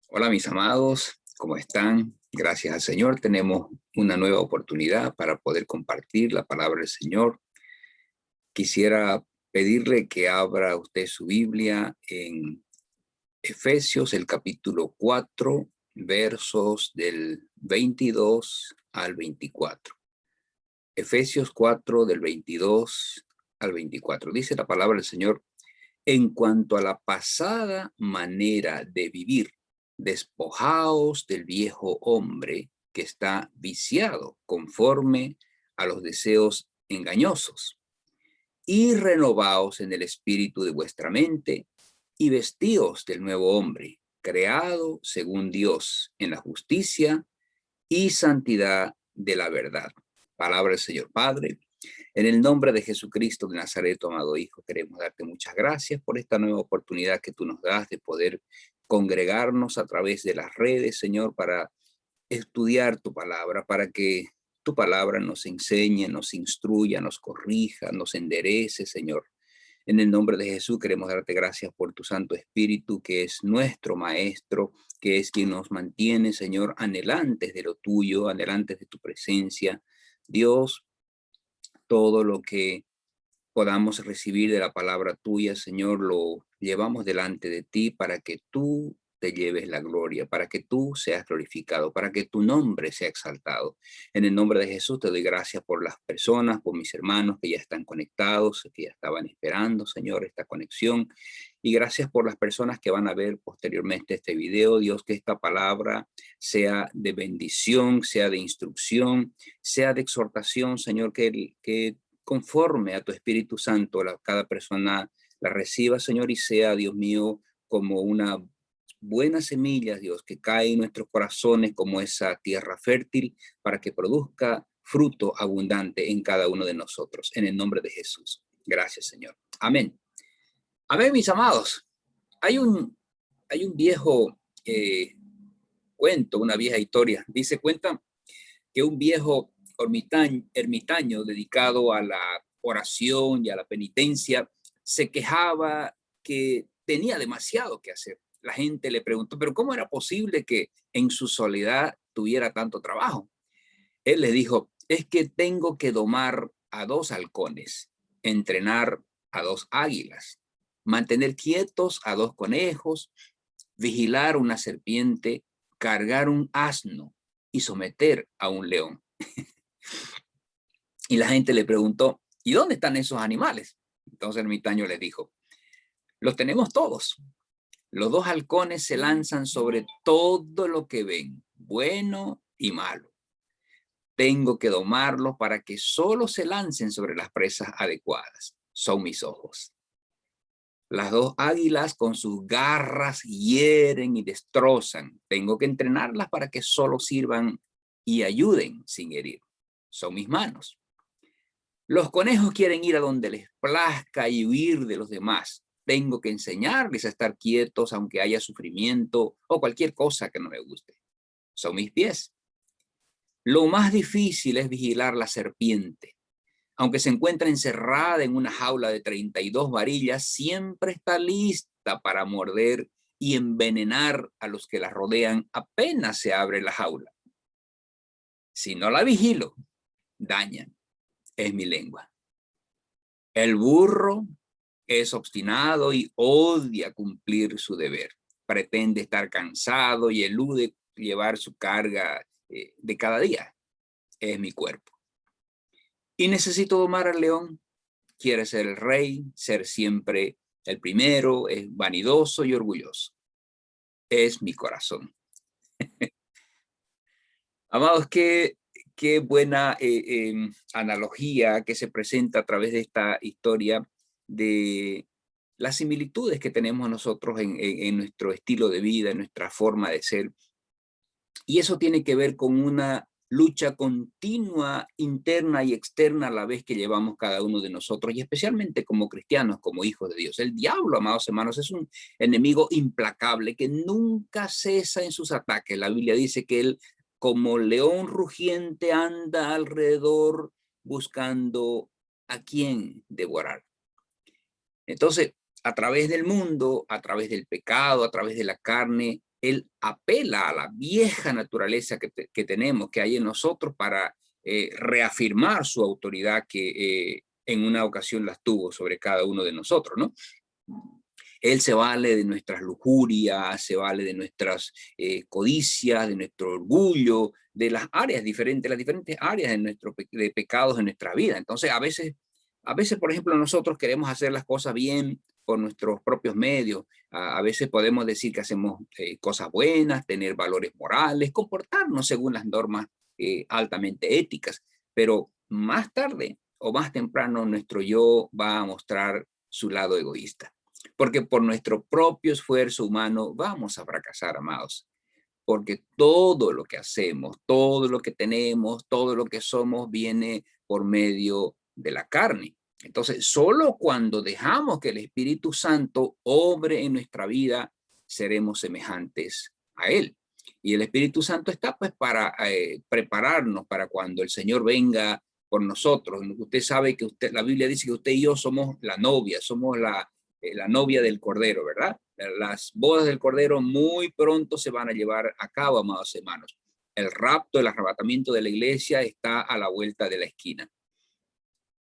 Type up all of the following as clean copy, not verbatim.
Hola mis amados, ¿cómo están? Gracias al Señor tenemos una nueva oportunidad para poder compartir la palabra del Señor. Quisiera pedirle que abra usted su Biblia en Efesios, el capítulo 4, versos del 22 al 24. Efesios 4, del 22 al 24. Dice la palabra del Señor: en cuanto a la pasada manera de vivir, despojaos del viejo hombre que está viciado conforme a los deseos engañosos, y renovaos en el espíritu de vuestra mente, y vestíos del nuevo hombre, creado según Dios en la justicia y santidad de la verdad. Palabra del Señor. Padre, en el nombre de Jesucristo de Nazaret, tu amado Hijo, queremos darte muchas gracias por esta nueva oportunidad que tú nos das de poder congregarnos a través de las redes, Señor, para estudiar tu palabra, para que tu palabra nos enseñe, nos instruya, nos corrija, nos enderece, Señor. En el nombre de Jesús queremos darte gracias por tu Santo Espíritu, que es nuestro Maestro, que es quien nos mantiene, Señor, anhelantes de lo tuyo, anhelantes de tu presencia. Dios, todo lo que podamos recibir de la palabra tuya, Señor, lo llevamos delante de ti para que tú te lleves la gloria, para que tú seas glorificado, para que tu nombre sea exaltado. En el nombre de Jesús te doy gracias por las personas, por mis hermanos que ya están conectados, que ya estaban esperando, Señor, esta conexión. Y gracias por las personas que van a ver posteriormente este video. Dios, que esta palabra sea de bendición, sea de instrucción, sea de exhortación, Señor, que conforme a tu Espíritu Santo, cada persona la reciba, Señor, y sea, Dios mío, como una buena semilla, Dios, que cae en nuestros corazones como esa tierra fértil para que produzca fruto abundante en cada uno de nosotros. En el nombre de Jesús. Gracias, Señor. Amén. Amén, mis amados. Hay un, hay un viejo cuento, una vieja historia. Cuenta que un viejo ermitaño dedicado a la oración y a la penitencia se quejaba que tenía demasiado que hacer. La gente le preguntó, pero ¿cómo era posible que en su soledad tuviera tanto trabajo? Él le dijo, es que tengo que domar a 2 halcones, entrenar a 2 águilas, mantener quietos a 2 conejos, vigilar una serpiente, cargar un asno y someter a un león. Y la gente le preguntó, ¿y dónde están esos animales? Entonces el ermitaño les dijo, los tenemos todos. Los 2 halcones se lanzan sobre todo lo que ven, bueno y malo. Tengo que domarlos para que solo se lancen sobre las presas adecuadas. Son mis ojos. Las 2 águilas con sus garras hieren y destrozan. Tengo que entrenarlas para que solo sirvan y ayuden sin herir. Son mis manos. Los conejos quieren ir a donde les plazca y huir de los demás. Tengo que enseñarles a estar quietos aunque haya sufrimiento o cualquier cosa que no me guste. Son mis pies. Lo más difícil es vigilar la serpiente. Aunque se encuentra encerrada en una jaula de 32 varillas, siempre está lista para morder y envenenar a los que la rodean apenas se abre la jaula. Si no la vigilo, dañan. Es mi lengua. El burro es obstinado y odia cumplir su deber. Pretende estar cansado y elude llevar su carga de cada día. Es mi cuerpo. Y necesito domar al león. Quiere ser el rey, ser siempre el primero, es vanidoso y orgulloso. Es mi corazón. Amados, qué buena analogía que se presenta a través de esta historia de las similitudes que tenemos nosotros en nuestro estilo de vida, en nuestra forma de ser. Y eso tiene que ver con una lucha continua, interna y externa a la vez que llevamos cada uno de nosotros, y especialmente como cristianos, como hijos de Dios. El diablo, amados hermanos, es un enemigo implacable que nunca cesa en sus ataques. La Biblia dice que él, como león rugiente, anda alrededor buscando a quién devorar. Entonces, a través del mundo, a través del pecado, a través de la carne, Él apela a la vieja naturaleza que tenemos, que hay en nosotros, para reafirmar su autoridad que en una ocasión las tuvo sobre cada uno de nosotros, ¿no? Él se vale de nuestras lujurias, se vale de nuestras codicias, de nuestro orgullo, de las áreas diferentes, las diferentes áreas de pecados en nuestra vida. Entonces, a veces, por ejemplo, nosotros queremos hacer las cosas bien por nuestros propios medios. A veces podemos decir que hacemos cosas buenas, tener valores morales, comportarnos según las normas altamente éticas, pero más tarde o más temprano nuestro yo va a mostrar su lado egoísta. Porque por nuestro propio esfuerzo humano vamos a fracasar, amados. Porque todo lo que hacemos, todo lo que tenemos, todo lo que somos viene por medio de la carne. Entonces, solo cuando dejamos que el Espíritu Santo obre en nuestra vida, seremos semejantes a Él. Y el Espíritu Santo está pues para prepararnos para cuando el Señor venga por nosotros. Usted sabe que la Biblia dice que usted y yo somos la novia, somos la novia del Cordero, ¿verdad? Las bodas del Cordero muy pronto se van a llevar a cabo, amados hermanos. El rapto, el arrebatamiento de la iglesia está a la vuelta de la esquina.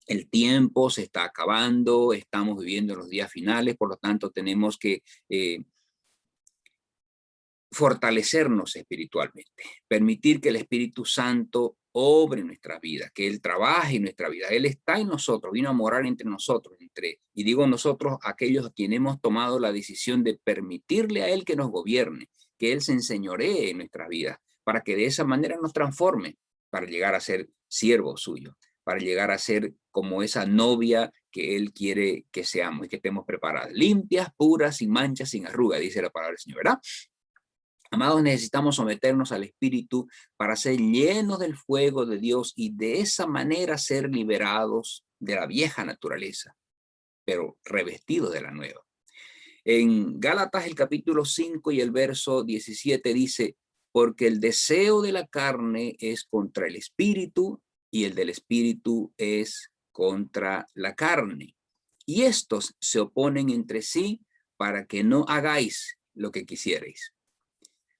El tiempo se está acabando, estamos viviendo los días finales, por lo tanto tenemos que fortalecernos espiritualmente, permitir que el Espíritu Santo obre en nuestra vida, que Él trabaje en nuestra vida. Él está en nosotros, vino a morar entre nosotros, y digo nosotros, aquellos a quienes hemos tomado la decisión de permitirle a Él que nos gobierne, que Él se enseñoree en nuestra vida, para que de esa manera nos transforme, para llegar a ser siervos suyos, para llegar a ser como esa novia que Él quiere que seamos y que estemos preparadas, limpias, puras, sin manchas, sin arruga, dice la palabra del Señor, ¿verdad? Amados, necesitamos someternos al Espíritu para ser llenos del fuego de Dios y de esa manera ser liberados de la vieja naturaleza, pero revestidos de la nueva. En Gálatas el capítulo 5 y el verso 17 dice, porque el deseo de la carne es contra el Espíritu y el del Espíritu es contra la carne. Y estos se oponen entre sí para que no hagáis lo que quisierais.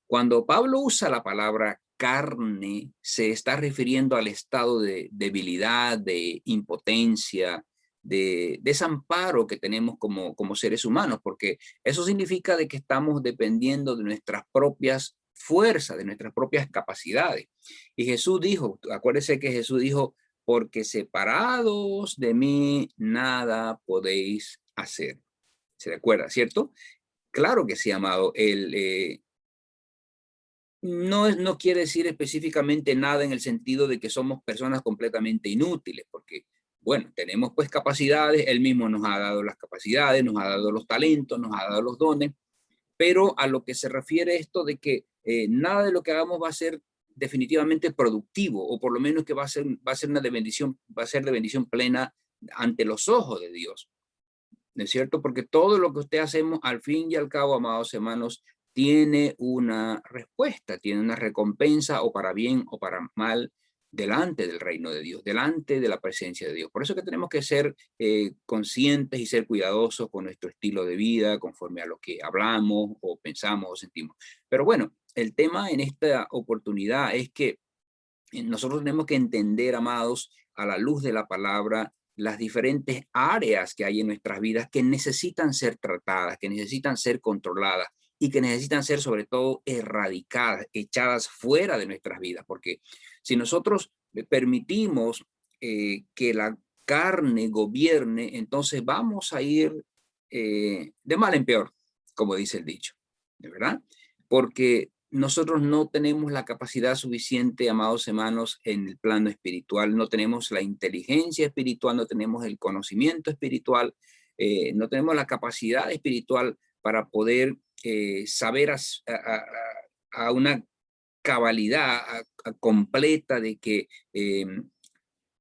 Cuando Pablo usa la palabra carne, se está refiriendo al estado de debilidad, de impotencia, de desamparo que tenemos como seres humanos, porque eso significa de que estamos dependiendo de nuestras propias fuerzas, de nuestras propias capacidades. Y Jesús dijo, acuérdese que Jesús dijo, porque separados de mí nada podéis hacer. ¿Se recuerda, cierto? Claro que sí, amado. No quiere decir específicamente nada en el sentido de que somos personas completamente inútiles, porque, bueno, tenemos pues capacidades, Él mismo nos ha dado las capacidades, nos ha dado los talentos, nos ha dado los dones, pero a lo que se refiere esto de que nada de lo que hagamos va a ser definitivamente productivo, o por lo menos que va a ser una de bendición, va a ser de bendición plena ante los ojos de Dios. ¿No es cierto? Porque todo lo que usted hacemos, al fin y al cabo, amados hermanos, tiene una respuesta, tiene una recompensa, o para bien o para mal, delante del reino de Dios, delante de la presencia de Dios. Por eso que tenemos que ser conscientes y ser cuidadosos con nuestro estilo de vida, conforme a lo que hablamos o pensamos o sentimos. Pero bueno, el tema en esta oportunidad es que nosotros tenemos que entender, amados, a la luz de la palabra, las diferentes áreas que hay en nuestras vidas que necesitan ser tratadas, que necesitan ser controladas y que necesitan ser sobre todo erradicadas, echadas fuera de nuestras vidas. Porque si nosotros permitimos que la carne gobierne, entonces vamos a ir de mal en peor, como dice el dicho, ¿de verdad? Porque nosotros no tenemos la capacidad suficiente, amados hermanos, en el plano espiritual, no tenemos la inteligencia espiritual, no tenemos el conocimiento espiritual, no tenemos la capacidad espiritual para poder saber a una cabalidad completa de que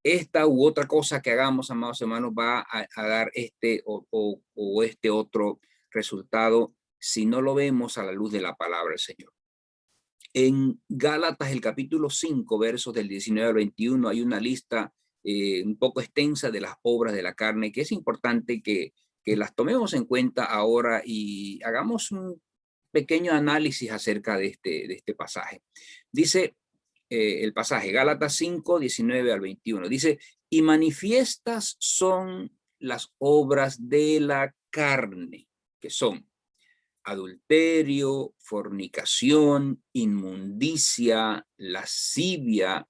esta u otra cosa que hagamos, amados hermanos, va a dar este o este otro resultado si no lo vemos a la luz de la palabra del Señor. En Gálatas, el capítulo 5, versos del 19 al 21, hay una lista un poco extensa de las obras de la carne, que es importante que las tomemos en cuenta ahora y hagamos pequeño análisis acerca de este pasaje. Dice el pasaje, Gálatas 5, 19 al 21, dice, y manifiestas son las obras de la carne, que son adulterio, fornicación, inmundicia, lascivia,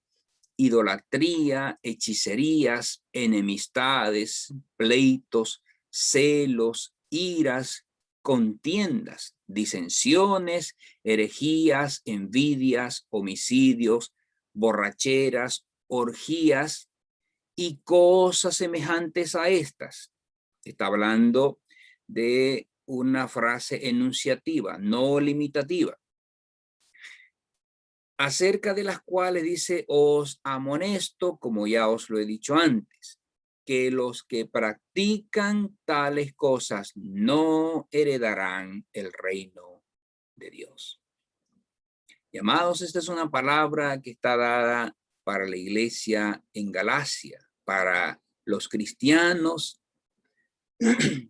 idolatría, hechicerías, enemistades, pleitos, celos, iras, contiendas, disensiones, herejías, envidias, homicidios, borracheras, orgías y cosas semejantes a estas. Está hablando de una frase enunciativa, no limitativa, acerca de las cuales dice, os amonesto, como ya os lo he dicho antes, que los que practican tales cosas no heredarán el reino de Dios. Y amados, esta es una palabra que está dada para la iglesia en Galacia, para los cristianos,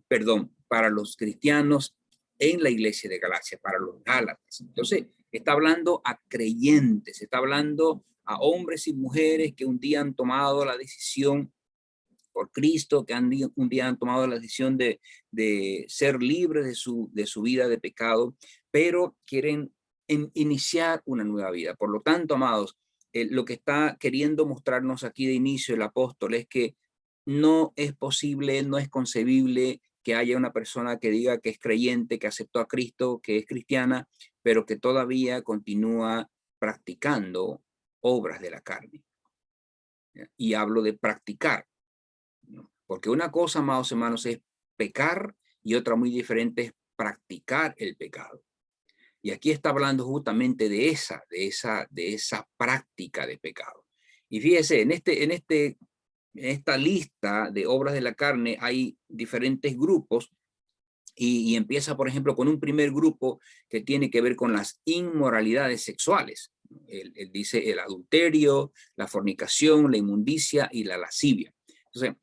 perdón, para los cristianos en la iglesia de Galacia, para los gálatas. Entonces, está hablando a creyentes, está hablando a hombres y mujeres que un día han tomado la decisión por Cristo, que un día han tomado la decisión de ser libres de su vida de pecado, pero quieren iniciar una nueva vida. Por lo tanto, amados, lo que está queriendo mostrarnos aquí de inicio el apóstol es que no es posible, no es concebible que haya una persona que diga que es creyente, que aceptó a Cristo, que es cristiana, pero que todavía continúa practicando obras de la carne. Y hablo de practicar, ¿no? Porque una cosa, amados hermanos, es pecar y otra muy diferente es practicar el pecado. Y aquí está hablando justamente de esa práctica de pecado. Y fíjese, en esta lista de obras de la carne hay diferentes grupos y empieza, por ejemplo, con un primer grupo que tiene que ver con las inmoralidades sexuales. Él dice el adulterio, la fornicación, la inmundicia y la lascivia. Entonces,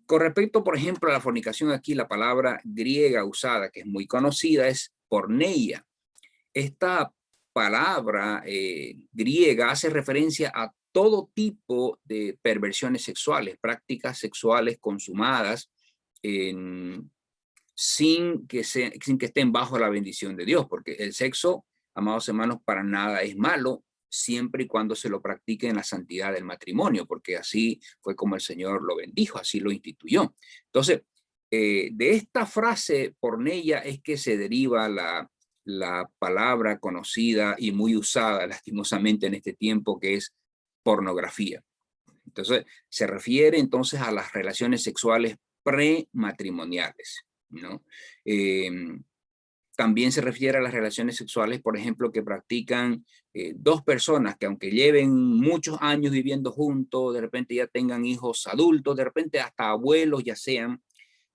con respecto, por ejemplo, a la fornicación, aquí la palabra griega usada, que es muy conocida, es porneia. Esta palabra griega hace referencia a todo tipo de perversiones sexuales, prácticas sexuales consumadas sin que estén bajo la bendición de Dios, porque el sexo, amados hermanos, para nada es malo, siempre y cuando se lo practique en la santidad del matrimonio, porque así fue como el Señor lo bendijo, así lo instituyó. Entonces, de esta frase porneia es que se deriva la palabra conocida y muy usada lastimosamente en este tiempo, que es pornografía. Entonces, se refiere entonces a las relaciones sexuales prematrimoniales, ¿no? También se refiere a las relaciones sexuales, por ejemplo, que practican dos personas que aunque lleven muchos años viviendo juntos, de repente ya tengan hijos adultos, de repente hasta abuelos ya sean,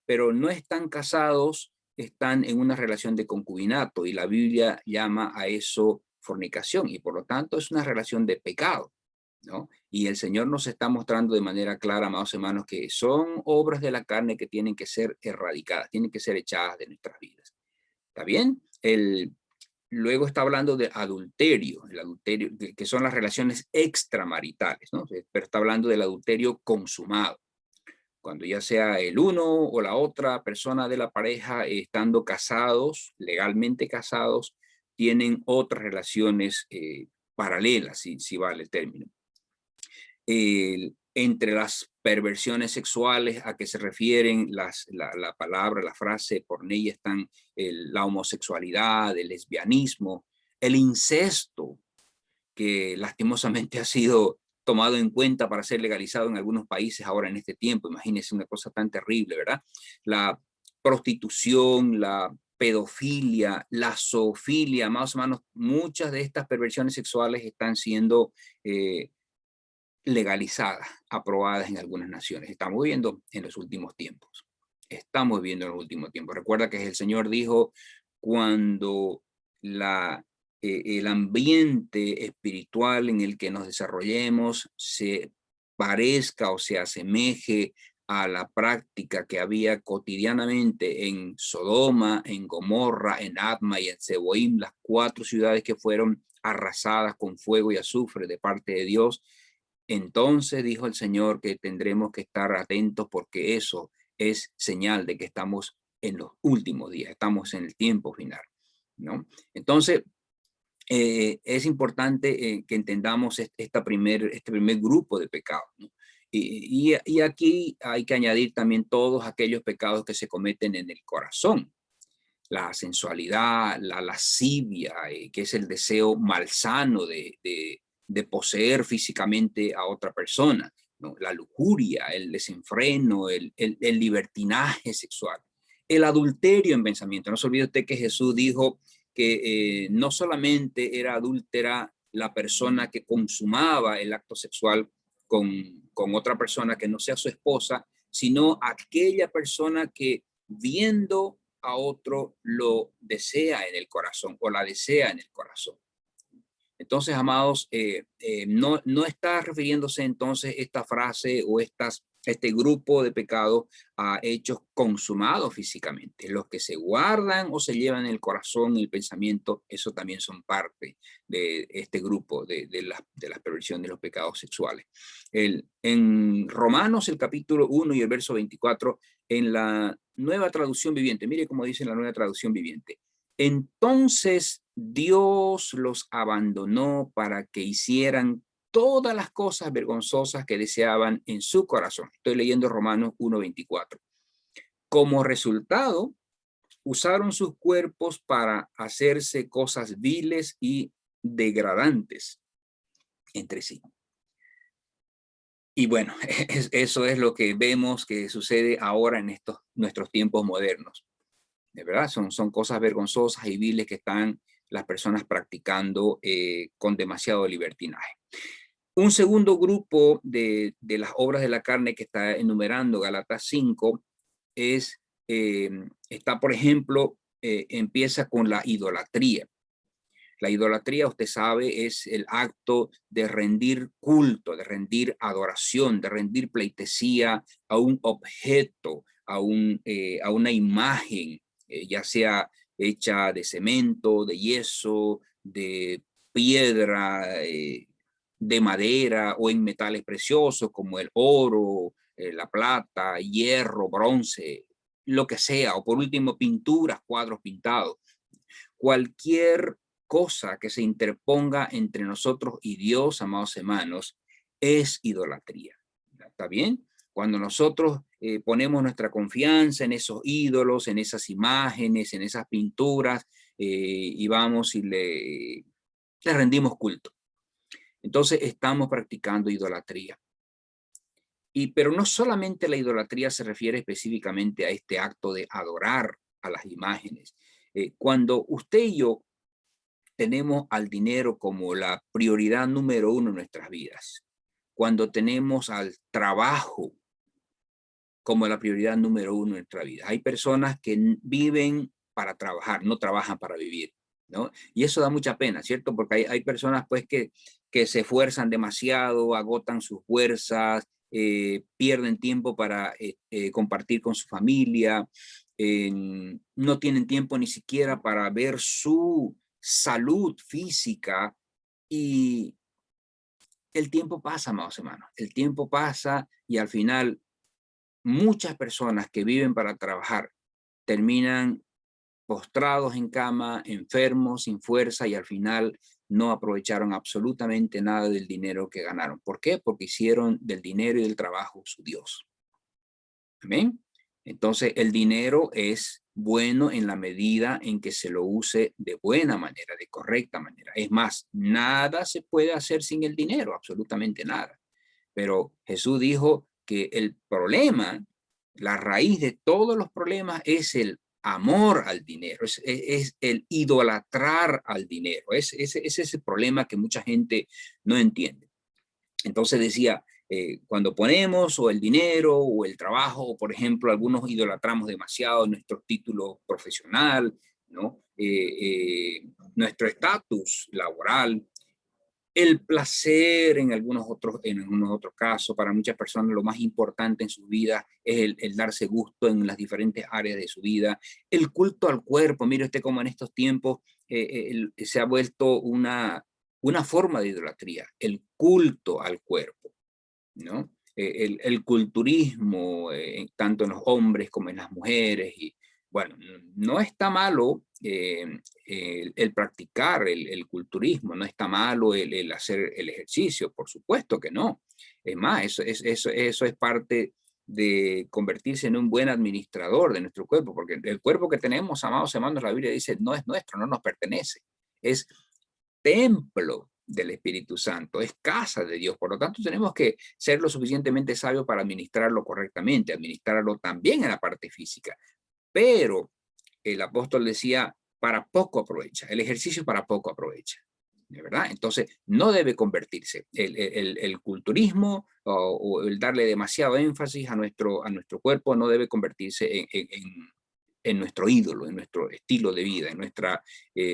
pero no están casados, están en una relación de concubinato y la Biblia llama a eso fornicación y por lo tanto es una relación de pecado, ¿no? Y el Señor nos está mostrando de manera clara, amados hermanos, que son obras de la carne que tienen que ser erradicadas, tienen que ser echadas de nuestras vidas. ¿Está bien? Luego está hablando de adulterio, el adulterio, que son las relaciones extramaritales, ¿no? Pero está hablando del adulterio consumado. Cuando ya sea el uno o la otra persona de la pareja estando casados, legalmente casados, tienen otras relaciones paralelas, si vale el término. Entre las perversiones sexuales a que se refieren la palabra, la frase porneia están la homosexualidad, el lesbianismo, el incesto, que lastimosamente ha sido tomado en cuenta para ser legalizado en algunos países ahora en este tiempo. Imagínense una cosa tan terrible, ¿verdad? La prostitución, la pedofilia, la zoofilia, más o menos muchas de estas perversiones sexuales están siendo legalizadas, aprobadas en algunas naciones. Estamos viendo en los últimos tiempos. Estamos viendo en los últimos tiempos. Recuerda que el Señor dijo, cuando el ambiente espiritual en el que nos desarrollemos se parezca o se asemeje a la práctica que había cotidianamente en Sodoma, en Gomorra, en Adma y en Zeboim, las 4 ciudades que fueron arrasadas con fuego y azufre de parte de Dios, entonces dijo el Señor que tendremos que estar atentos porque eso es señal de que estamos en los últimos días, estamos en el tiempo final, ¿no? Entonces, es importante que entendamos este primer grupo de pecados, ¿no? Y aquí hay que añadir también todos aquellos pecados que se cometen en el corazón. La sensualidad, la lascivia, que es el deseo malsano de poseer físicamente a otra persona, ¿no? La lujuria, el desenfreno, el libertinaje sexual, el adulterio en pensamiento. No se olvide usted que Jesús dijo que no solamente era adúltera la persona que consumaba el acto sexual con otra persona que no sea su esposa, sino aquella persona que viendo a otro lo desea en el corazón o la desea en el corazón. Entonces, amados, no está refiriéndose entonces esta frase o este grupo de pecados a hechos consumados físicamente. Los que se guardan o se llevan en el corazón y el pensamiento, eso también son parte de este grupo de las perversiones de los pecados sexuales. En Romanos, el capítulo 1 y el verso 24, en la nueva traducción viviente, mire cómo dice la nueva traducción viviente. Entonces Dios los abandonó para que hicieran todas las cosas vergonzosas que deseaban en su corazón. Estoy leyendo Romanos 1:24. Como resultado, usaron sus cuerpos para hacerse cosas viles y degradantes entre sí. Y bueno, eso es lo que vemos que sucede ahora en nuestros tiempos modernos. De verdad, son cosas vergonzosas y viles que están las personas practicando con demasiado libertinaje. Un segundo grupo de las obras de la carne que está enumerando Gálatas 5 está, por ejemplo, empieza con la idolatría. La idolatría, usted sabe, es el acto de rendir culto, de rendir adoración, de rendir pleitesía a un objeto, a una imagen, ya sea hecha de cemento, de yeso, de piedra, de madera o en metales preciosos como el oro, la plata, hierro, bronce, lo que sea, o por último pinturas, cuadros pintados. Cualquier cosa que se interponga entre nosotros y Dios, amados hermanos, es idolatría. ¿Está bien? Cuando nosotros ponemos nuestra confianza en esos ídolos, en esas imágenes, en esas pinturas, y vamos y le rendimos culto. Entonces estamos practicando idolatría. Pero no solamente la idolatría se refiere específicamente a este acto de adorar a las imágenes. Cuando usted y yo tenemos al dinero como la prioridad número 1 en nuestras vidas, cuando tenemos al trabajo como la prioridad número 1 en nuestra vida. Hay personas que viven para trabajar, no trabajan para vivir, ¿no? Y eso da mucha pena, ¿cierto? Porque hay personas pues que se esfuerzan demasiado, agotan sus fuerzas, pierden tiempo para compartir con su familia, no tienen tiempo ni siquiera para ver su salud física y el tiempo pasa, amados hermanos, el tiempo pasa y al final muchas personas que viven para trabajar terminan postrados en cama, enfermos, sin fuerza y al final no aprovecharon absolutamente nada del dinero que ganaron. ¿Por qué? Porque hicieron del dinero y del trabajo su Dios. Amén. Entonces el dinero es bueno en la medida en que se lo use de buena manera, de correcta manera. Es más, nada se puede hacer sin el dinero, absolutamente nada. Pero Jesús dijo que el problema, la raíz de todos los problemas es el amor al dinero, es el idolatrar al dinero. Ese es el problema que mucha gente no entiende. Entonces decía, cuando ponemos o el dinero o el trabajo, o por ejemplo, algunos idolatramos demasiado nuestro título profesional, ¿no? Nuestro estatus laboral, el placer en algunos otros casos. Para muchas personas lo más importante en su vida es el darse gusto en las diferentes áreas de su vida. El culto al cuerpo, mire usted cómo en estos tiempos se ha vuelto una forma de idolatría, el culto al cuerpo, ¿no? El culturismo, tanto en los hombres como en las mujeres. Y bueno, no está malo el practicar el culturismo, no está malo el hacer el ejercicio, por supuesto que no. Es más, eso es parte de convertirse en un buen administrador de nuestro cuerpo, porque el cuerpo que tenemos, amados hermanos, la Biblia dice, no es nuestro, no nos pertenece. Es templo del Espíritu Santo, es casa de Dios. Por lo tanto, tenemos que ser lo suficientemente sabios para administrarlo correctamente, administrarlo también en la parte física. Pero el apóstol decía, para poco aprovecha, el ejercicio para poco aprovecha, ¿de verdad? Entonces, no debe convertirse el culturismo o el darle demasiado énfasis a nuestro cuerpo, no debe convertirse en nuestro ídolo, en nuestro estilo de vida, en nuestra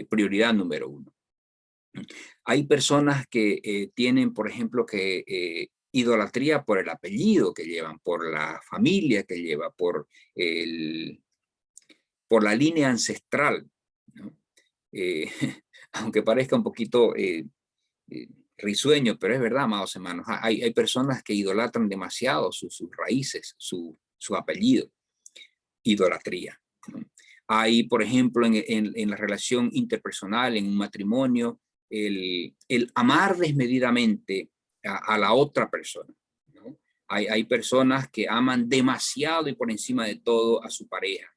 prioridad número uno. Hay personas que tienen, por ejemplo, que idolatría por el apellido que llevan, por la familia que lleva, por la línea ancestral, ¿no? Eh, aunque parezca un poquito risueño, pero es verdad, amados hermanos, hay personas que idolatran demasiado sus raíces, su apellido, idolatría, ¿no? Hay, por ejemplo, en la relación interpersonal, en un matrimonio, el amar desmedidamente a la otra persona, ¿no? Hay personas que aman demasiado y por encima de todo a su pareja.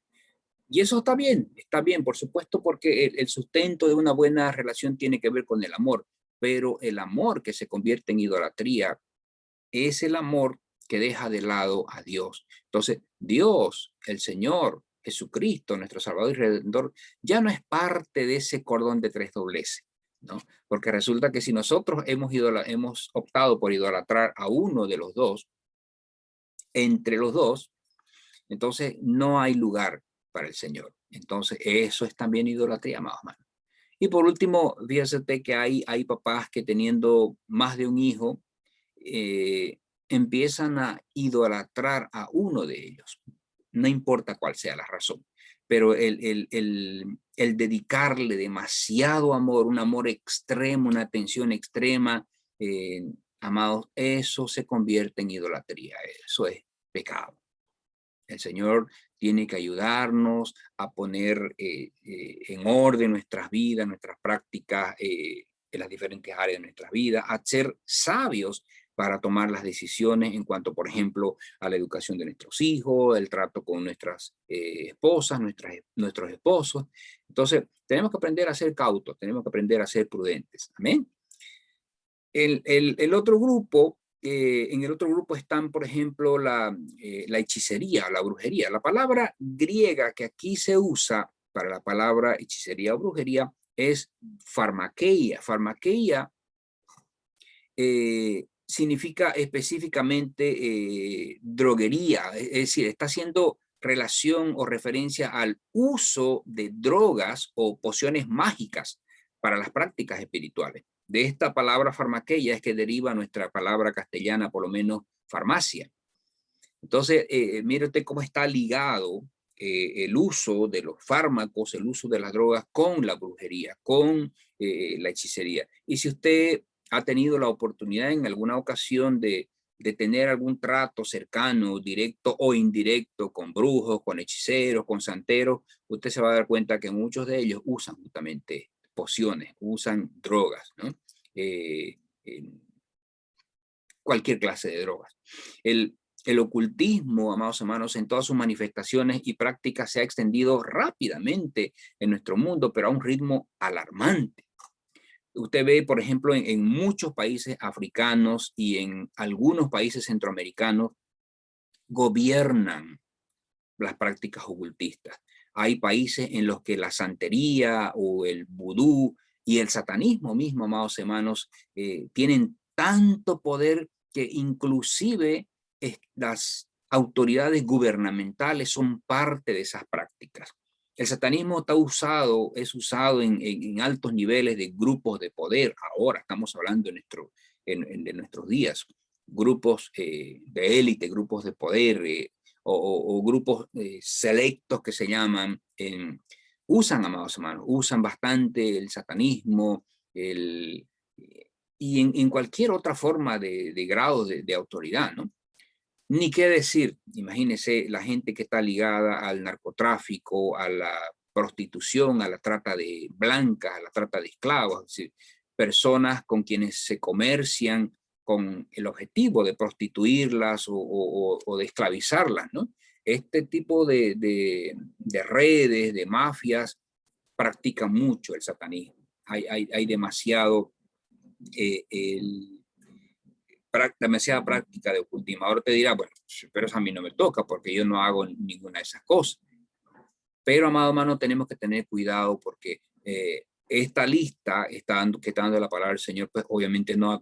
Y eso está bien, por supuesto, porque el sustento de una buena relación tiene que ver con el amor, pero el amor que se convierte en idolatría es el amor que deja de lado a Dios. Entonces, Dios, el Señor, Jesucristo, nuestro Salvador y Redentor, ya no es parte de ese cordón de tres dobleces, ¿no? Porque resulta que si nosotros hemos optado por idolatrar a uno de los dos, entre los dos, entonces no hay lugar para el Señor. Entonces, eso es también idolatría, más o menos. Y por último, fíjate que hay papás que teniendo más de un hijo, empiezan a idolatrar a uno de ellos, no importa cuál sea la razón, pero el dedicarle demasiado amor, un amor extremo, una atención extrema, amados, eso se convierte en idolatría, eso es pecado. El Señor tiene que ayudarnos a poner en orden nuestras vidas, nuestras prácticas en las diferentes áreas de nuestras vidas, a ser sabios para tomar las decisiones en cuanto, por ejemplo, a la educación de nuestros hijos, el trato con nuestras esposas, nuestros esposos. Entonces, tenemos que aprender a ser cautos, tenemos que aprender a ser prudentes. Amén. El otro grupo, en el otro grupo están, por ejemplo, la hechicería, la brujería. La palabra griega que aquí se usa para la palabra hechicería o brujería es farmakeia. Farmakeia significa específicamente droguería, es decir, está haciendo relación o referencia al uso de drogas o pociones mágicas para las prácticas espirituales. De esta palabra farmaqueia es que deriva nuestra palabra castellana, por lo menos farmacia. Entonces, mire usted cómo está ligado el uso de los fármacos, el uso de las drogas con la brujería, con la hechicería. Y si usted ha tenido la oportunidad en alguna ocasión de tener algún trato cercano, directo o indirecto con brujos, con hechiceros, con santeros, usted se va a dar cuenta que muchos de ellos usan justamente pociones, usan drogas, ¿no? Cualquier clase de drogas. El ocultismo, amados hermanos, en todas sus manifestaciones y prácticas se ha extendido rápidamente en nuestro mundo, pero a un ritmo alarmante. Usted ve, por ejemplo, en muchos países africanos y en algunos países centroamericanos, gobiernan las prácticas ocultistas. Hay países en los que la santería o el vudú y el satanismo mismo, amados hermanos, tienen tanto poder que inclusive las autoridades gubernamentales son parte de esas prácticas. El satanismo es usado en altos niveles de grupos de poder. Ahora estamos hablando de nuestros días. Grupos de élite, grupos de poder o grupos selectos que se llaman, usan, amados hermanos, usan bastante el satanismo y en cualquier otra forma de grado de autoridad, ¿no? Ni qué decir, imagínense la gente que está ligada al narcotráfico, a la prostitución, a la trata de blancas, a la trata de esclavos, es decir, personas con quienes se comercian con el objetivo de prostituirlas o de esclavizarlas, ¿no? Este tipo de redes, de mafias, practican mucho el satanismo. Hay demasiado el demasiada práctica de ocultismo. Ahora te dirá, bueno, pero eso a mí no me toca porque yo no hago ninguna de esas cosas. Pero, amado hermano, tenemos que tener cuidado porque esta lista que está dando la palabra del Señor, pues obviamente no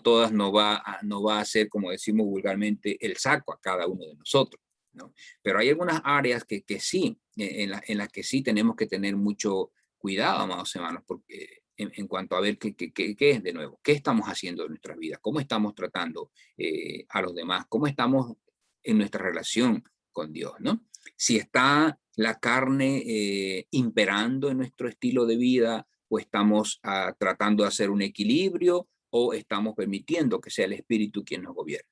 todas no va a ser, como decimos vulgarmente, el saco a cada uno de nosotros, ¿no? Pero hay algunas áreas que sí, en las que sí tenemos que tener mucho cuidado, amados hermanos, porque en cuanto a ver qué es de nuevo, qué estamos haciendo en nuestras vidas, cómo estamos tratando a los demás, cómo estamos en nuestra relación con Dios, ¿no? Si está la carne imperando en nuestro estilo de vida o estamos tratando de hacer un equilibrio o estamos permitiendo que sea el Espíritu quien nos gobierne.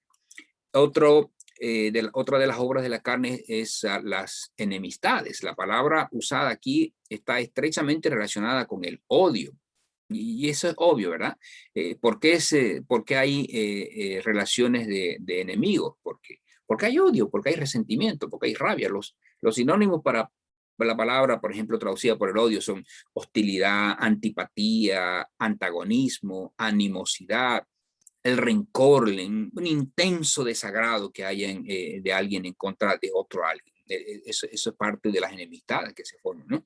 Otra de las obras de la carne es las enemistades. La palabra usada aquí está estrechamente relacionada con el odio. Y eso es obvio, ¿verdad? ¿Por qué hay relaciones de enemigos? Porque hay odio, porque hay resentimiento, porque hay rabia. Los sinónimos para la palabra, por ejemplo, traducida por el odio son hostilidad, antipatía, antagonismo, animosidad, el rencor, un intenso desagrado que haya de alguien en contra de otro alguien. Eso es parte de las enemistades que se forman, ¿no?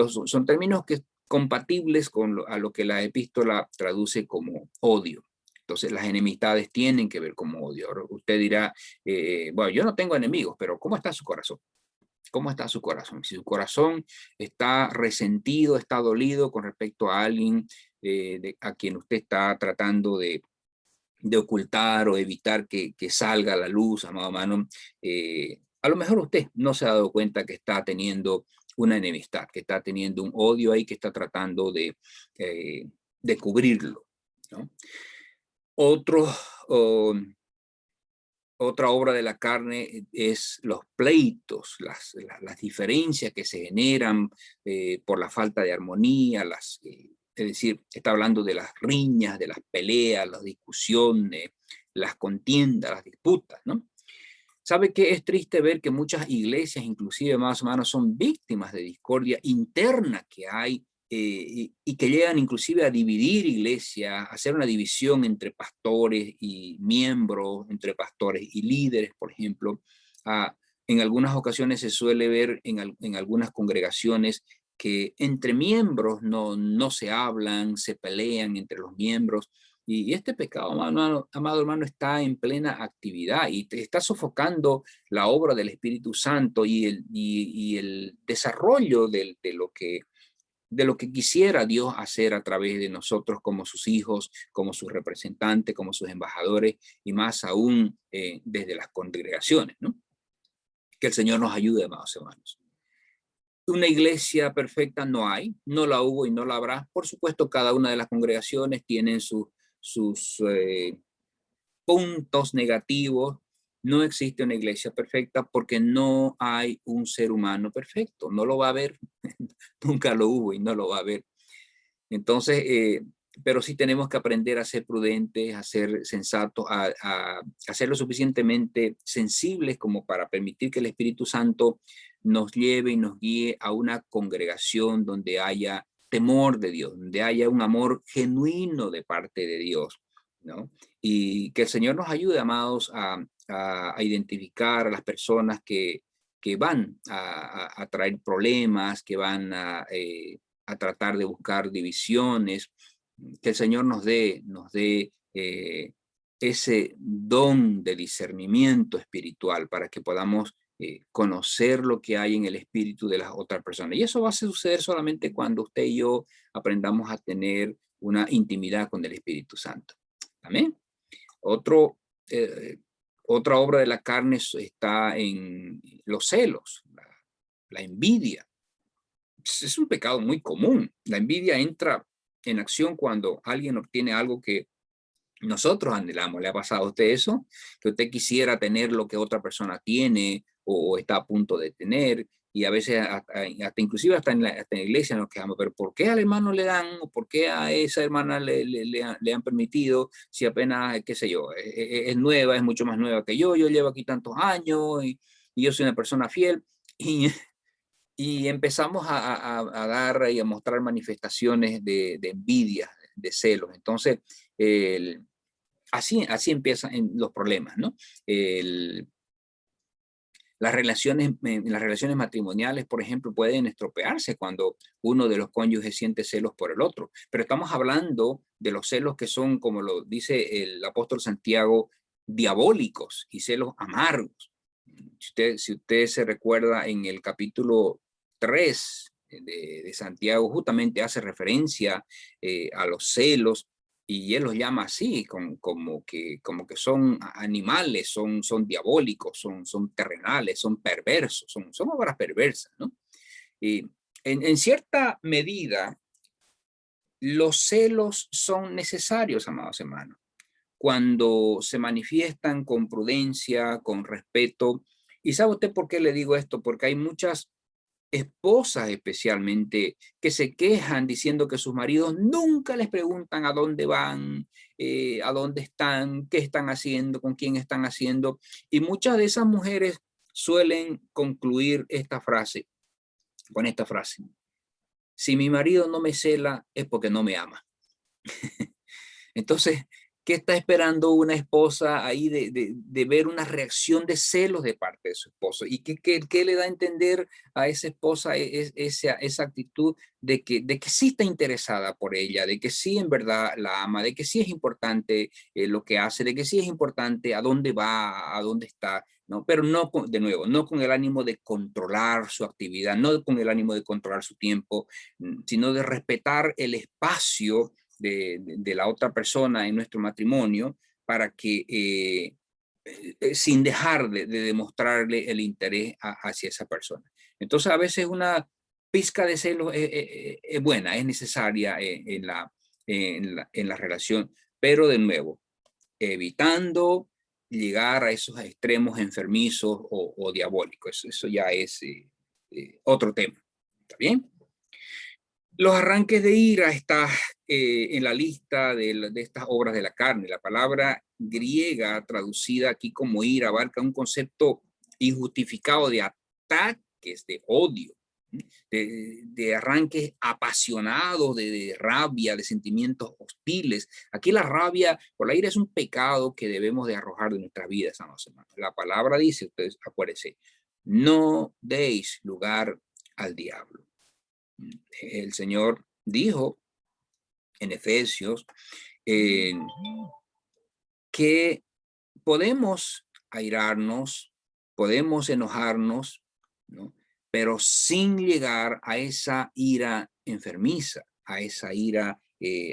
Son términos que compatibles a lo que la epístola traduce como odio. Entonces, las enemistades tienen que ver con odio. Ahora, usted dirá, bueno, yo no tengo enemigos, pero ¿cómo está su corazón? ¿Cómo está su corazón? Si su corazón está resentido, está dolido con respecto a alguien a quien usted está tratando de ocultar o evitar que salga a la luz, amado hermano, a lo mejor usted no se ha dado cuenta que está teniendo una enemistad, que está teniendo un odio ahí, que está tratando de cubrirlo, ¿no? Otro, oh, Otra obra de la carne es los pleitos, las diferencias que se generan por la falta de armonía, es decir, está hablando de las riñas, de las peleas, las discusiones, las contiendas, las disputas, ¿no? ¿Sabe qué? Es triste ver que muchas iglesias, inclusive más o menos, son víctimas de discordia interna que hay y que llegan inclusive a dividir iglesias, a hacer una división entre pastores y miembros, entre pastores y líderes, por ejemplo. Ah, en algunas ocasiones se suele ver en algunas congregaciones que entre miembros no se hablan, se pelean entre los miembros. Y este pecado, amado hermano, está en plena actividad y te está sofocando la obra del Espíritu Santo y el desarrollo de lo que quisiera Dios hacer a través de nosotros como sus hijos, como sus representantes, como sus embajadores y más aún desde las congregaciones, ¿no? Que el Señor nos ayude, amados hermanos. Una iglesia perfecta no hay, no la hubo y no la habrá. Por supuesto, cada una de las congregaciones tienen sus puntos negativos. No existe una iglesia perfecta porque no hay un ser humano perfecto. No lo va a haber. Nunca lo hubo y no lo va a haber. Entonces, pero sí tenemos que aprender a ser prudentes, a ser sensatos, a ser lo suficientemente sensibles como para permitir que el Espíritu Santo nos lleve y nos guíe a una congregación donde haya temor de Dios, donde haya un amor genuino de parte de Dios, ¿no? Y que el Señor nos ayude, amados, a identificar a las personas que van a traer problemas, que van a tratar de buscar divisiones, que el Señor nos dé ese don de discernimiento espiritual para que podamos conocer lo que hay en el espíritu de las otras personas. Y eso va a suceder solamente cuando usted y yo aprendamos a tener una intimidad con el Espíritu Santo. Amén. Otro, otra obra de la carne está en los celos, la envidia. Es un pecado muy común. La envidia entra en acción cuando alguien obtiene algo que nosotros anhelamos. ¿Le ha pasado a usted eso? Que usted quisiera tener lo que otra persona tiene o está a punto de tener. Y a veces, hasta inclusive hasta en la iglesia nos quejamos, pero ¿por qué al hermano le dan o por qué a esa hermana le han permitido si apenas, qué sé yo, es nueva, es mucho más nueva que yo llevo aquí tantos años y yo soy una persona fiel? Y, y empezamos a dar y a mostrar manifestaciones de envidia, de celos. Entonces, así empiezan los problemas, ¿no? El, las relaciones matrimoniales, por ejemplo, pueden estropearse cuando uno de los cónyuges siente celos por el otro. Pero estamos hablando de los celos que son, como lo dice el apóstol Santiago, diabólicos y celos amargos. Si usted se recuerda en el capítulo 3 de Santiago, justamente hace referencia a los celos y él los llama así, como que son animales, son diabólicos, son terrenales, son perversos, son obras perversas, ¿no? Y en cierta medida, los celos son necesarios, amados hermanos, cuando se manifiestan con prudencia, con respeto. ¿Y sabe usted por qué le digo esto? Porque hay muchas esposas especialmente que se quejan diciendo que sus maridos nunca les preguntan a dónde van, a dónde están, qué están haciendo, con quién están haciendo. Y muchas de esas mujeres suelen concluir con esta frase: si mi marido no me cela es porque no me ama. Entonces, ¿qué está esperando una esposa ahí de ver una reacción de celos de parte de su esposo? ¿Y qué le da a entender a esa esposa esa actitud de que sí está interesada por ella, de que sí en verdad la ama, de que sí es importante lo que hace, de que sí es importante a dónde va, a dónde está? ¿No? Pero no, de nuevo, no con el ánimo de controlar su actividad, no con el ánimo de controlar su tiempo, sino de respetar el espacio de la otra persona en nuestro matrimonio para que sin dejar de demostrarle el interés hacia esa persona. Entonces a veces una pizca de celos es buena, es necesaria en la relación, pero de nuevo, evitando llegar a esos extremos enfermizos o diabólicos. Eso ya es otro tema. ¿Está bien? Los arranques de ira está en la lista de estas obras de la carne. La palabra griega traducida aquí como ira abarca un concepto injustificado de ataques, de odio, de arranques apasionados, de rabia, de sentimientos hostiles. Aquí la rabia por la ira es un pecado que debemos de arrojar de nuestras vidas, amados hermanos. La palabra dice, ustedes acuérdense, no deis lugar al diablo. El Señor dijo en Efesios que podemos airarnos, podemos enojarnos, ¿no? Pero sin llegar a esa ira enfermiza, a esa ira,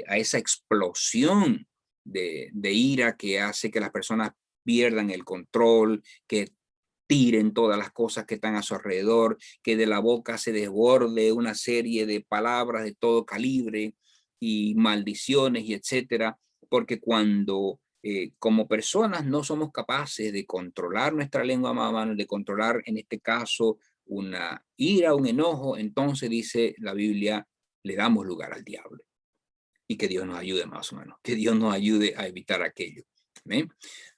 a esa explosión de ira que hace que las personas pierdan el control, que tiren todas las cosas que están a su alrededor, que de la boca se desborde una serie de palabras de todo calibre y maldiciones y etcétera, porque cuando como personas no somos capaces de controlar nuestra lengua, mano, de controlar en este caso una ira, un enojo, entonces dice la Biblia, le damos lugar al diablo. Y que Dios nos ayude más o menos, que Dios nos ayude a evitar aquello. ¿Amén?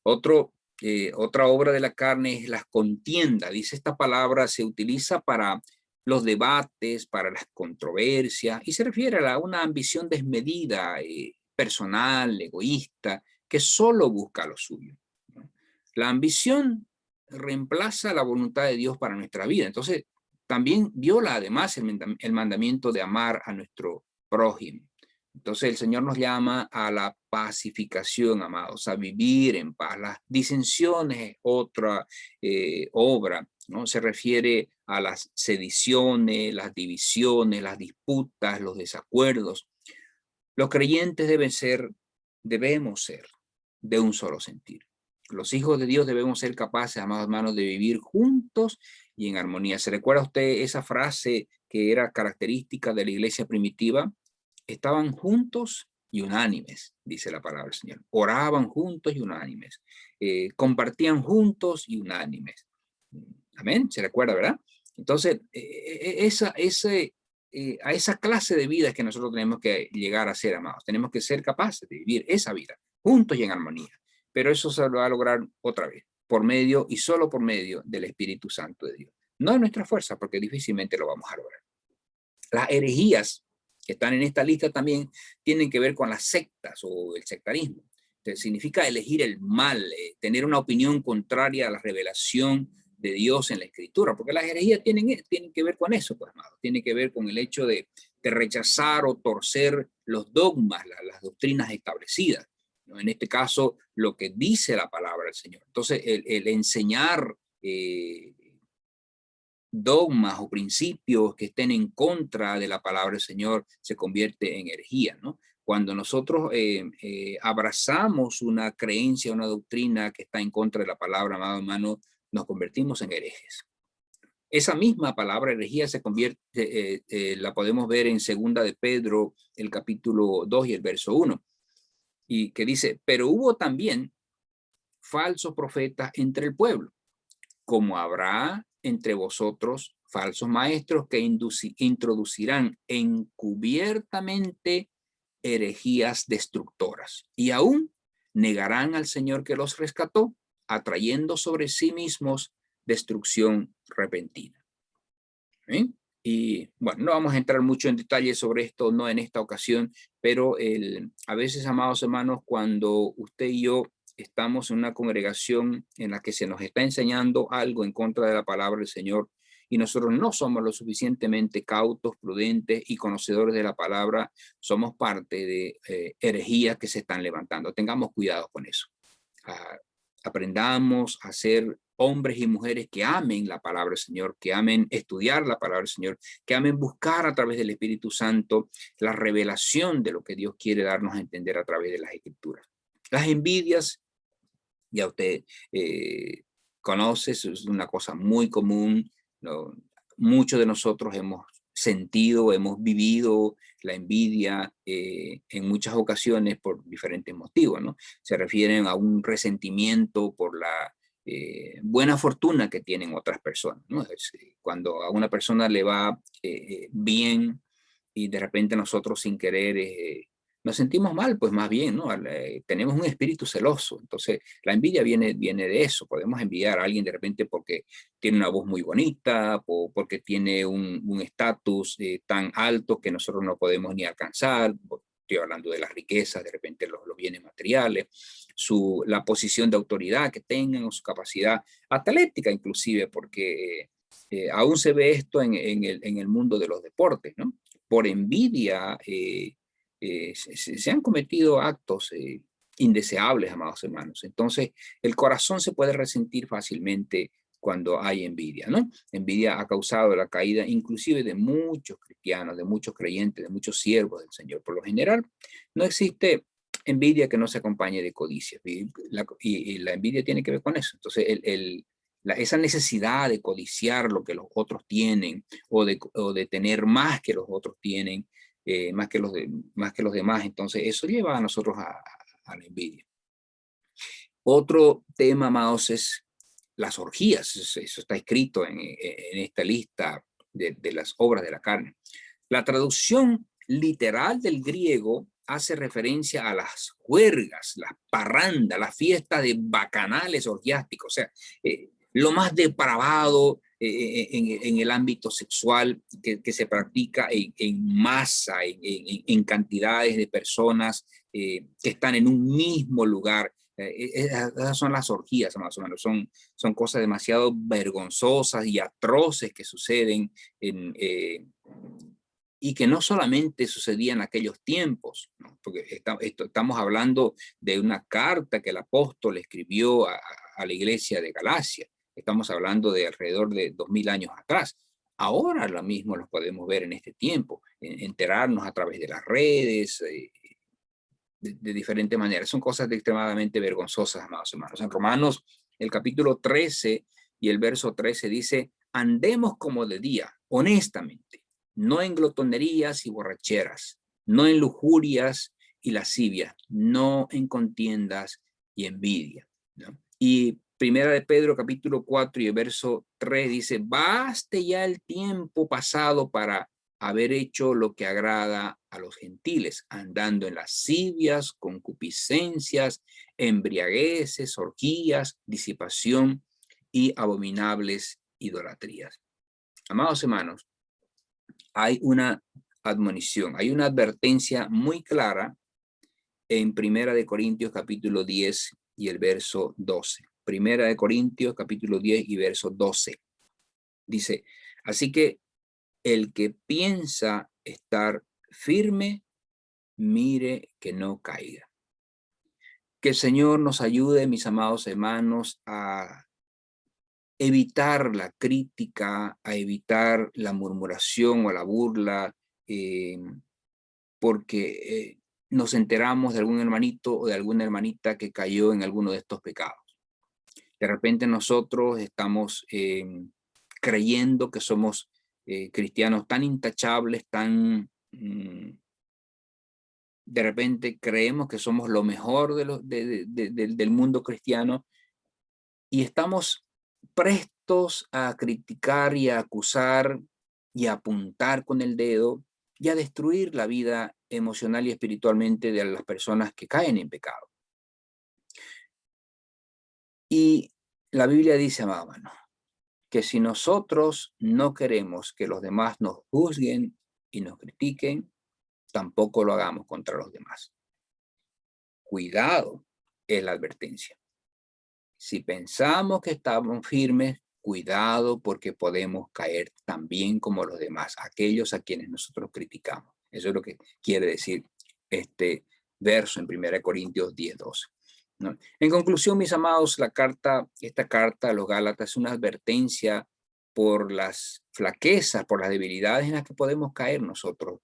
Otra obra de la carne es las contiendas. Dice esta palabra, se utiliza para los debates, para las controversias, y se refiere a una ambición desmedida, personal, egoísta, que solo busca lo suyo, ¿no? La ambición reemplaza la voluntad de Dios para nuestra vida. Entonces, también viola además el mandamiento de amar a nuestro prójimo. Entonces el Señor nos llama a la pacificación, amados, a vivir en paz. Las disensiones es otra obra ¿no? Se refiere a las sediciones, las divisiones, las disputas, los desacuerdos. Los creyentes debemos ser de un solo sentir. Los hijos de Dios debemos ser capaces, amados hermanos, de vivir juntos y en armonía. ¿Se recuerda usted esa frase que era característica de la iglesia primitiva? Estaban juntos y unánimes, dice la palabra del Señor. Oraban juntos y unánimes. Compartían juntos y unánimes. Amén, se recuerda, ¿verdad? Entonces, a esa clase de vida es que nosotros tenemos que llegar a ser, amados. Tenemos que ser capaces de vivir esa vida, juntos y en armonía. Pero eso se lo va a lograr otra vez, por medio y solo por medio del Espíritu Santo de Dios. No de nuestra fuerza, porque difícilmente lo vamos a lograr. Las herejías que están en esta lista también tienen que ver con las sectas o el sectarismo. Entonces, significa elegir el mal, tener una opinión contraria a la revelación de Dios en la Escritura, porque las herejías tienen que ver con eso, pues, amado. Tiene que ver con el hecho de rechazar o torcer los dogmas, las doctrinas establecidas, ¿no? En este caso, lo que dice la palabra del Señor. Entonces, el enseñar dogmas o principios que estén en contra de la palabra del Señor se convierte en herejía, ¿no? Cuando nosotros abrazamos una creencia, una doctrina que está en contra de la palabra, amado hermano, nos convertimos en herejes. Esa misma palabra herejía se convierte, la podemos ver en segunda de Pedro, el capítulo 2 y el verso 1, y que dice, pero hubo también falsos profetas entre el pueblo, como habrá entre vosotros falsos maestros que introducirán encubiertamente herejías destructoras y aún negarán al Señor que los rescató, atrayendo sobre sí mismos destrucción repentina. ¿Eh? Y bueno, no vamos a entrar mucho en detalle sobre esto, no en esta ocasión, pero a veces, amados hermanos, cuando usted y yo estamos en una congregación en la que se nos está enseñando algo en contra de la palabra del Señor y nosotros no somos lo suficientemente cautos, prudentes y conocedores de la palabra, somos parte de herejías que se están levantando. Tengamos cuidado con eso. Aprendamos a ser hombres y mujeres que amen la palabra del Señor, que amen estudiar la palabra del Señor, que amen buscar a través del Espíritu Santo la revelación de lo que Dios quiere darnos a entender a través de las Escrituras. Las envidias, ya usted conoce, es una cosa muy común, ¿no? Muchos de nosotros hemos sentido, hemos vivido la envidia en muchas ocasiones por diferentes motivos, ¿no? Se refieren a un resentimiento por la buena fortuna que tienen otras personas, ¿no? Cuando a una persona le va bien y de repente nosotros sin querer nos sentimos mal, pues más bien, ¿no? Tenemos un espíritu celoso. Entonces, la envidia viene de eso. Podemos envidiar a alguien de repente porque tiene una voz muy bonita, o porque tiene un estatus tan alto que nosotros no podemos ni alcanzar. Estoy hablando de las riquezas, de repente los bienes materiales, la posición de autoridad que tengan, o su capacidad atlética inclusive, porque aún se ve esto en el mundo de los deportes, ¿no? Por envidia, se han cometido actos indeseables, amados hermanos. Entonces, el corazón se puede resentir fácilmente cuando hay envidia, ¿no? Envidia ha causado la caída inclusive de muchos cristianos, de muchos creyentes, de muchos siervos del Señor. Por lo general, no existe envidia que no se acompañe de codicia. Y la envidia tiene que ver con eso. Entonces, esa necesidad de codiciar lo que los otros tienen o de tener más que los otros tienen, más que los demás. Entonces, eso lleva a nosotros a la envidia. Otro tema, amados, es las orgías. Eso está escrito en esta lista de las obras de la carne. La traducción literal del griego hace referencia a las juergas, las parrandas, las fiestas de bacanales orgiásticos, o sea, lo más depravado en el ámbito sexual que se practica en masa, en cantidades de personas que están en un mismo lugar. Esas son las orgías, más o menos. Son cosas demasiado vergonzosas y atroces que suceden y que no solamente sucedía en aquellos tiempos, ¿no? Porque estamos hablando de una carta que el apóstol escribió a la iglesia de Galacia. Estamos hablando de alrededor de 2000 años atrás. Ahora lo mismo los podemos ver en este tiempo, enterarnos a través de las redes, de diferentes maneras. Son cosas extremadamente vergonzosas, amados hermanos. En Romanos, el capítulo 13 y el verso 13 dice, andemos como de día, honestamente, no en glotonerías y borracheras, no en lujurias y lascivias, no en contiendas y envidia, ¿no? Y Primera de Pedro, capítulo 4 y el verso 3 dice, baste ya el tiempo pasado para haber hecho lo que agrada a los gentiles, andando en lascivias, concupiscencias, embriagueces, orgías, disipación y abominables idolatrías. Amados hermanos, hay una admonición, hay una advertencia muy clara en Primera de Corintios capítulo 10 y el verso 12. Primera de Corintios capítulo 10 y verso 12. Dice, así que el que piensa estar firme, mire que no caiga. Que el Señor nos ayude, mis amados hermanos, a evitar la crítica, a evitar la murmuración o la burla, porque nos enteramos de algún hermanito o de alguna hermanita que cayó en alguno de estos pecados. De repente nosotros estamos creyendo que somos cristianos tan intachables, de repente creemos que somos lo mejor del mundo cristiano y estamos prestos a criticar y a acusar y a apuntar con el dedo y a destruir la vida emocional y espiritualmente de las personas que caen en pecado. Y la Biblia dice, amado hermano, que si nosotros no queremos que los demás nos juzguen y nos critiquen, tampoco lo hagamos contra los demás. Cuidado es la advertencia. Si pensamos que estamos firmes, cuidado porque podemos caer también como los demás, aquellos a quienes nosotros criticamos. Eso es lo que quiere decir este verso en 1 Corintios 10:12. ¿No? En conclusión, mis amados, esta carta a los Gálatas es una advertencia por las flaquezas, por las debilidades en las que podemos caer nosotros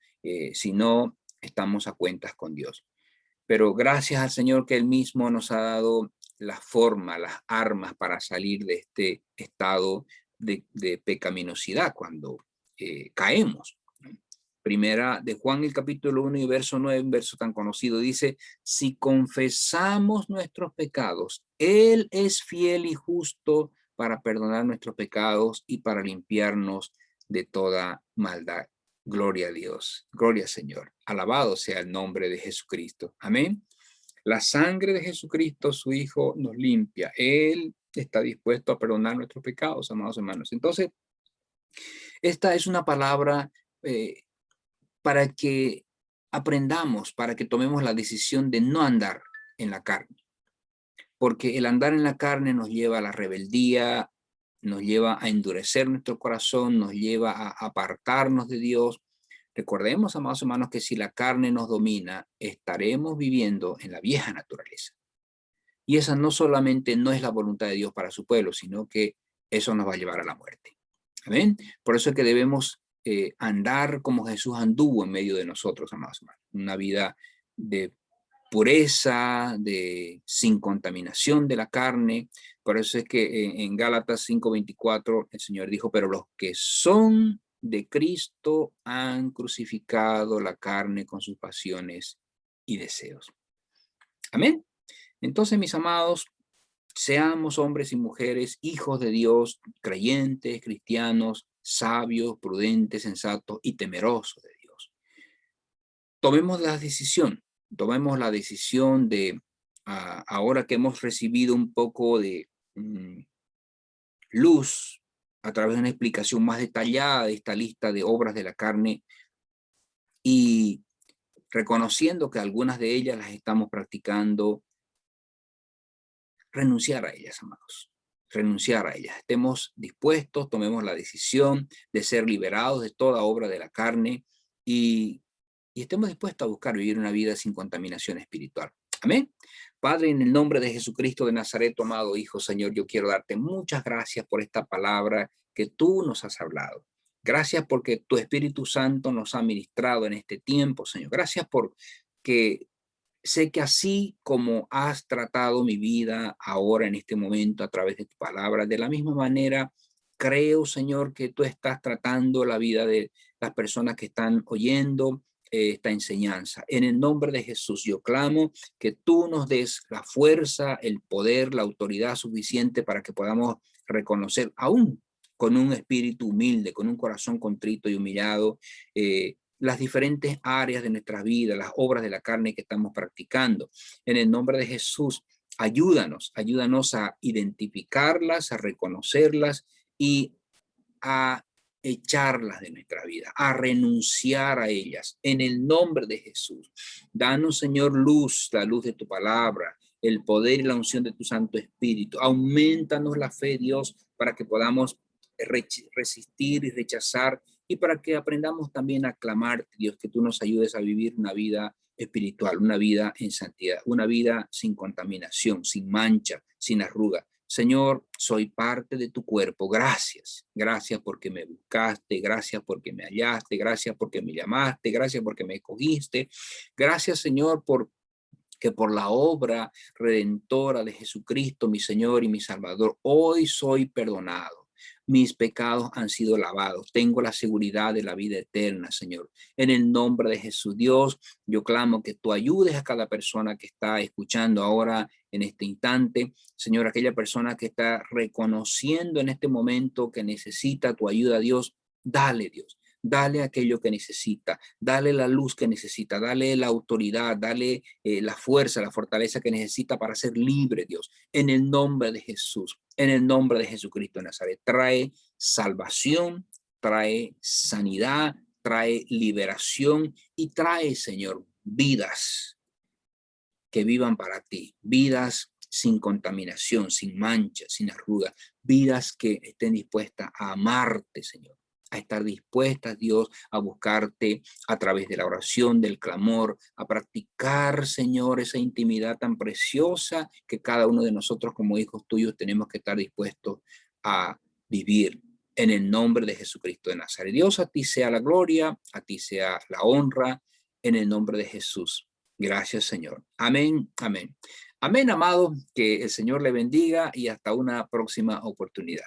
si no estamos a cuentas con Dios. Pero gracias al Señor que Él mismo nos ha dado la forma, las armas para salir de este estado de pecaminosidad cuando caemos. Primera de Juan, el capítulo 1 y verso 9, un verso tan conocido, dice, si confesamos nuestros pecados, Él es fiel y justo para perdonar nuestros pecados y para limpiarnos de toda maldad. Gloria a Dios, gloria al Señor. Alabado sea el nombre de Jesucristo. Amén. La sangre de Jesucristo, su Hijo, nos limpia. Él está dispuesto a perdonar nuestros pecados, amados hermanos. Entonces, esta es una palabra para que aprendamos, para que tomemos la decisión de no andar en la carne. Porque el andar en la carne nos lleva a la rebeldía, nos lleva a endurecer nuestro corazón, nos lleva a apartarnos de Dios. Recordemos, amados hermanos, que si la carne nos domina, estaremos viviendo en la vieja naturaleza. Y esa no solamente no es la voluntad de Dios para su pueblo, sino que eso nos va a llevar a la muerte. Amén. Por eso es que debemos andar como Jesús anduvo en medio de nosotros, amados hermanos. Una vida de pureza, sin contaminación de la carne. Por eso es que en Gálatas 5:24 el Señor dijo, pero los que son de Cristo han crucificado la carne con sus pasiones y deseos. Amén. Entonces, mis amados, seamos hombres y mujeres, hijos de Dios, creyentes, cristianos, sabios, prudentes, sensatos y temerosos de Dios. Tomemos la decisión de, ahora que hemos recibido un poco de luz a través de una explicación más detallada de esta lista de obras de la carne y reconociendo que algunas de ellas las estamos practicando, renunciar a ellas, amados. Renunciar a ellas. Estemos dispuestos, tomemos la decisión de ser liberados de toda obra de la carne y estemos dispuestos a buscar vivir una vida sin contaminación espiritual. Amén. Padre, en el nombre de Jesucristo de Nazaret, tu amado Hijo, Señor, yo quiero darte muchas gracias por esta palabra que tú nos has hablado. Gracias porque tu Espíritu Santo nos ha ministrado en este tiempo, Señor. Gracias por que sé que así como has tratado mi vida ahora en este momento a través de tu palabra, de la misma manera creo, Señor, que tú estás tratando la vida de las personas que están oyendo esta enseñanza. En el nombre de Jesús, yo clamo que tú nos des la fuerza, el poder, la autoridad suficiente para que podamos reconocer aún con un espíritu humilde, con un corazón contrito y humillado, las diferentes áreas de nuestras vidas, las obras de la carne que estamos practicando. En el nombre de Jesús, ayúdanos a identificarlas, a reconocerlas y a echarlas de nuestra vida, a renunciar a ellas. En el nombre de Jesús, danos, Señor, luz, la luz de tu palabra, el poder y la unción de tu Santo Espíritu. Aumentanos la fe, Dios, para que podamos resistir y rechazar y para que aprendamos también a clamarte, Dios, que tú nos ayudes a vivir una vida espiritual, una vida en santidad, una vida sin contaminación, sin mancha, sin arruga. Señor, soy parte de tu cuerpo. Gracias. Gracias porque me buscaste. Gracias porque me hallaste. Gracias porque me llamaste. Gracias porque me escogiste. Gracias, Señor, por la obra redentora de Jesucristo, mi Señor y mi Salvador, hoy soy perdonado. Mis pecados han sido lavados. Tengo la seguridad de la vida eterna, Señor. En el nombre de Jesús, Dios, yo clamo que tú ayudes a cada persona que está escuchando ahora en este instante. Señor, aquella persona que está reconociendo en este momento que necesita tu ayuda, Dios, dale, Dios. Dale aquello que necesita, dale la luz que necesita, dale la autoridad, dale la fuerza, la fortaleza que necesita para ser libre, Dios. En el nombre de Jesús, en el nombre de Jesucristo de Nazaret, trae salvación, trae sanidad, trae liberación y trae, Señor, vidas que vivan para ti, vidas sin contaminación, sin mancha, sin arruga, vidas que estén dispuestas a amarte, Señor, a estar dispuestas, Dios, a buscarte a través de la oración, del clamor, a practicar, Señor, esa intimidad tan preciosa que cada uno de nosotros como hijos tuyos tenemos que estar dispuestos a vivir. En el nombre de Jesucristo de Nazaret. Dios, a ti sea la gloria, a ti sea la honra, en el nombre de Jesús. Gracias, Señor. Amén, amén. Amén, amado, que el Señor le bendiga y hasta una próxima oportunidad.